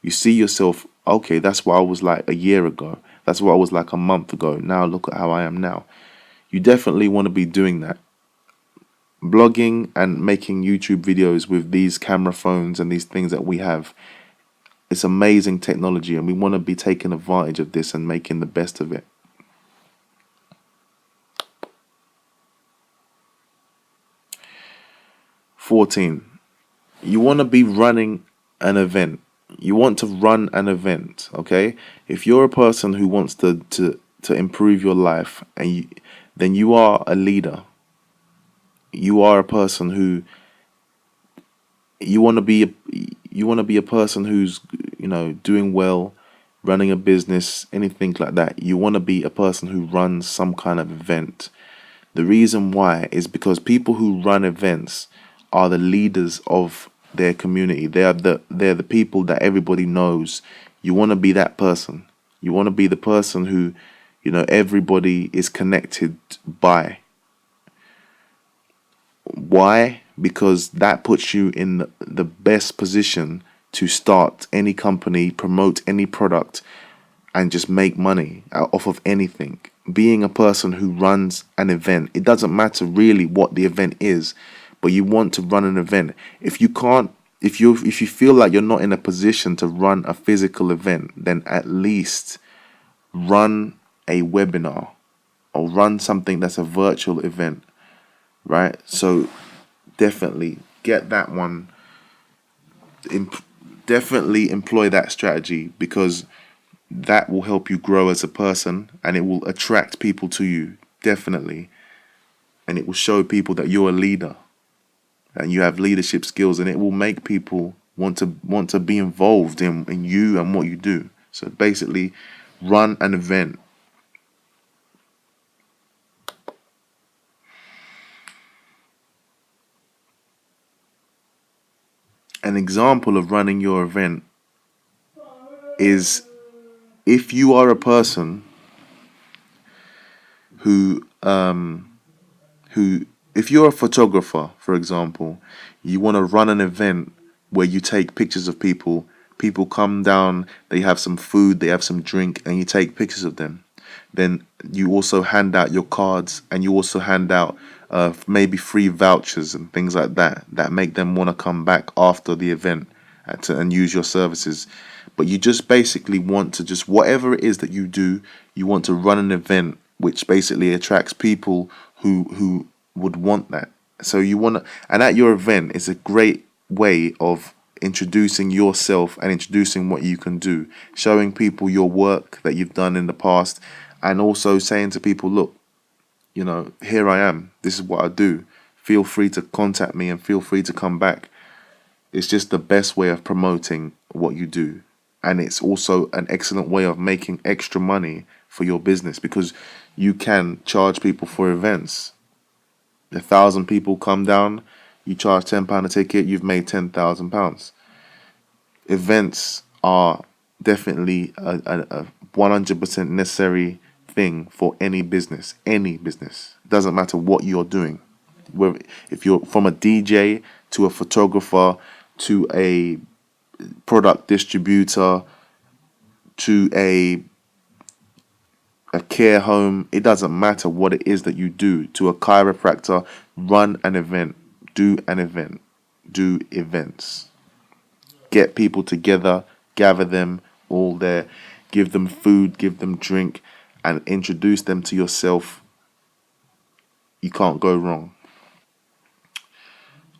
You see yourself, okay, that's what I was like a year ago. That's what I was like a month ago. Now look at how I am now. You definitely want to be doing that. Blogging and making YouTube videos with these camera phones and these things that we have, it's amazing technology, and we want to be taking advantage of this and making the best of it. "14. You want to be running an event. You want to run an event, okay? If you're a person who wants to improve your life, then you are a leader. You are a person who you want to be a person who's doing well, running a business, anything like that. You want to be a person who runs some kind of event. The reason why is because people who run events are the leaders of their community. They're the people that everybody knows. You want to be that person. You want to be the person who everybody is connected by. Why? Because that puts you in the best position to start any company, promote any product, and just make money off of anything. Being a person who runs an event, it doesn't matter really what the event is, but you want to run an event. If you feel like you're not in a position to run a physical event, then at least run a webinar or run something that's a virtual event, right? So definitely get that one. Definitely employ that strategy, because that will help you grow as a person, and it will attract people to you, definitely. And it will show people that you're a leader and you have leadership skills, and it will make people want to be involved in you and what you do. So basically, run an event. An example of running your event is if you are a person who if you're a photographer, for example, you want to run an event where you take pictures of people come down, they have some food, they have some drink, and you take pictures of them. then you also hand out your cards, and you also hand out maybe free vouchers and things like that make them want to come back after the event and use your services. But you just basically want to just, whatever it is that you do, you want to run an event which basically attracts people who would want that. So you want to, and at your event, it's a great way of introducing yourself and introducing what you can do, showing people your work that you've done in the past, and also saying to people, look, you know, here I am, this is what I do, feel free to contact me and feel free to come back. It's just the best way of promoting what you do. And it's also an excellent way of making extra money for your business, because you can charge people for events. 1,000 people come down, you charge £10 a ticket, you've made £10,000. Events are definitely a 100% necessary thing for any business. Any business. It doesn't matter what you're doing. If you're from a DJ to a photographer to a product distributor to a care home, it doesn't matter what it is that you do, to a chiropractor, run an event, do an event, do events. Get people together, gather them all there, give them food, give them drink, and introduce them to yourself. You can't go wrong.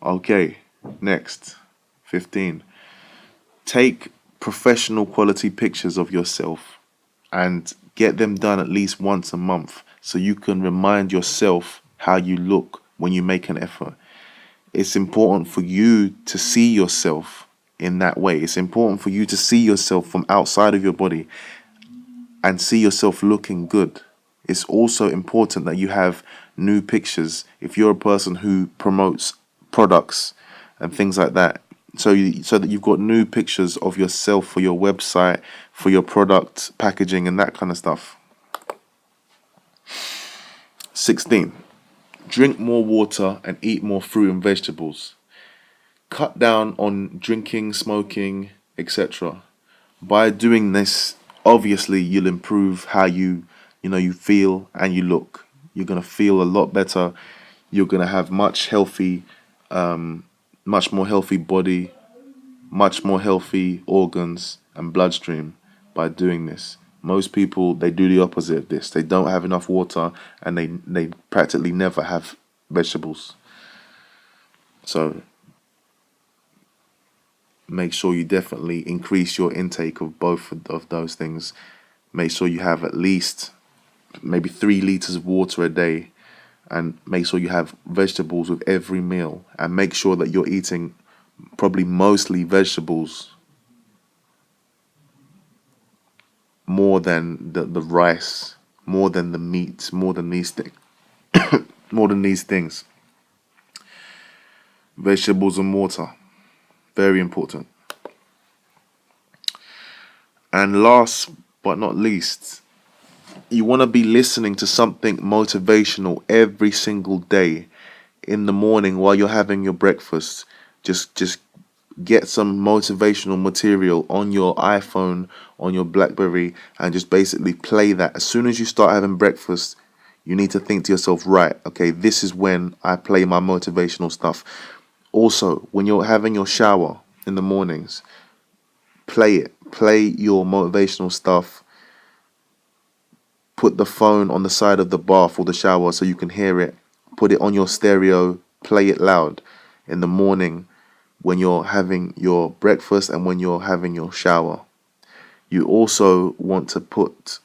Okay, next, 15. Take professional quality pictures of yourself and get them done at least once a month, so you can remind yourself how you look when you make an effort. It's important for you to see yourself in that way. It's important for you to see yourself from outside of your body and see yourself looking good. It's also important that you have new pictures if you're a person who promotes products and things like that. So that you've got new pictures of yourself for your website, for your product packaging and that kind of stuff. 16. Drink more water and eat more fruit and vegetables. Cut down on drinking, smoking, etc. By doing this, obviously you'll improve how you feel and you look. You're gonna feel a lot better. You're gonna have much more healthy body, much more healthy organs and bloodstream by doing this. Most people, they do the opposite of this. They don't have enough water and they practically never have vegetables. So make sure you definitely increase your intake of both of those things. Make sure you have at least maybe 3 liters of water a day, and make sure you have vegetables with every meal, and make sure that you're eating probably mostly vegetables more than the rice, more than the meat, more than these things. More than these things. Vegetables and water, very important. And last but not least, you want to be listening to something motivational every single day. In the morning while you're having your breakfast, just get some motivational material on your iPhone, on your BlackBerry, and just basically play that. As soon as you start having breakfast, you need to think to yourself, right, okay, this is when I play my motivational stuff. Also, when you're having your shower in the mornings, play it. Play your motivational stuff. Put the phone on the side of the bath or the shower so you can hear it. Put it on your stereo. Play it loud in the morning when you're having your breakfast and when you're having your shower. You also want to put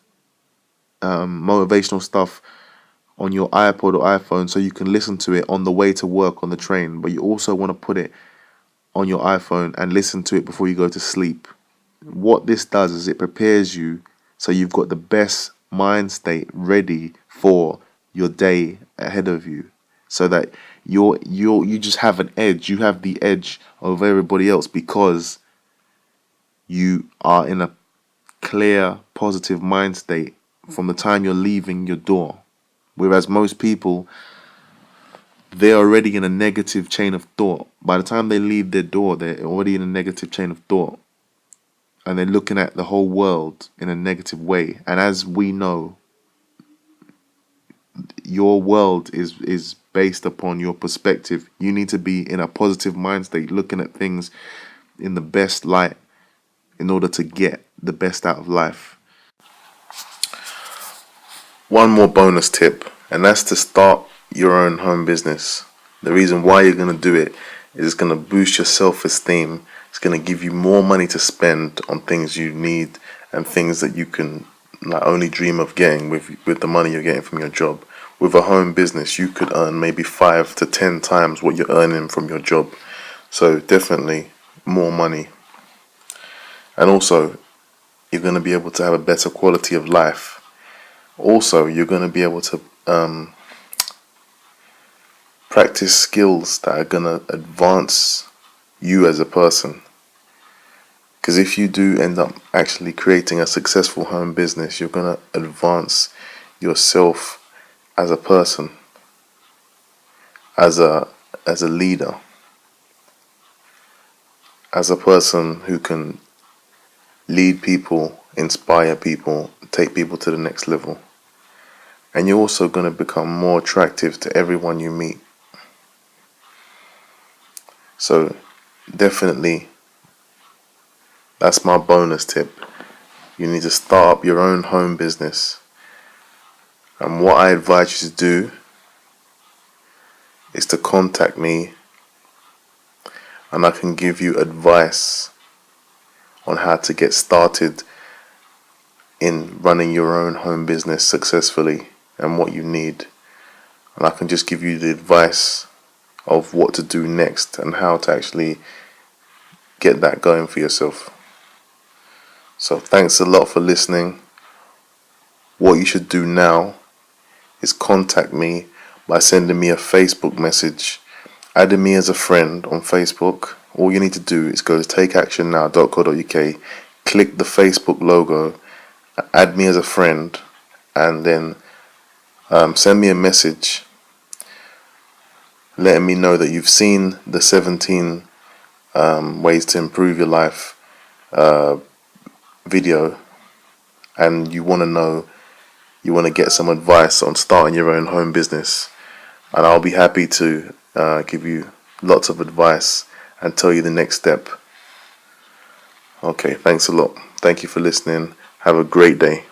motivational stuff on your iPod or iPhone so you can listen to it on the way to work on the train. But you also want to put it on your iPhone and listen to it before you go to sleep. What this does is it prepares you so you've got the best mind state ready for your day ahead of you, so that you just have an edge. You have the edge over everybody else because you are in a clear, positive mind state from the time you're leaving your door. Whereas most people, they're already in a negative chain of thought. By the time they leave their door, they're already in a negative chain of thought. And they're looking at the whole world in a negative way. And as we know, your world is based upon your perspective. You need to be in a positive mind state, looking at things in the best light in order to get the best out of life. One more bonus tip, and that's to start your own home business. The reason why you're going to do it is it's going to boost your self-esteem. It's going to give you more money to spend on things you need and things that you can not only dream of getting with the money you're getting from your job. With a home business, you could earn maybe 5 to 10 times what you're earning from your job. So definitely more money. And also, you're going to be able to have a better quality of life. Also, you're going to be able to practice skills that are going to advance you as a person. Because if you do end up actually creating a successful home business, you're going to advance yourself as a person, as a leader, as a person who can lead people, inspire people, take people to the next level. And you're also going to become more attractive to everyone you meet. So definitely, that's my bonus tip. You need to start up your own home business. And what I advise you to do is to contact me, and I can give you advice on how to get started in running your own home business successfully and what you need. And I can just give you the advice of what to do next and how to actually get that going for yourself. So thanks a lot for listening. What you should do now is contact me by sending me a Facebook message, adding me as a friend on Facebook. All you need to do is go to takeactionnow.co.uk, click the Facebook logo, add me as a friend, and then send me a message letting me know that you've seen the 17 ways to improve your life video, and you want to get some advice on starting your own home business. And I'll be happy to give you lots of advice and tell you the next step. Okay, thanks a lot. Thank you for listening. Have a great day.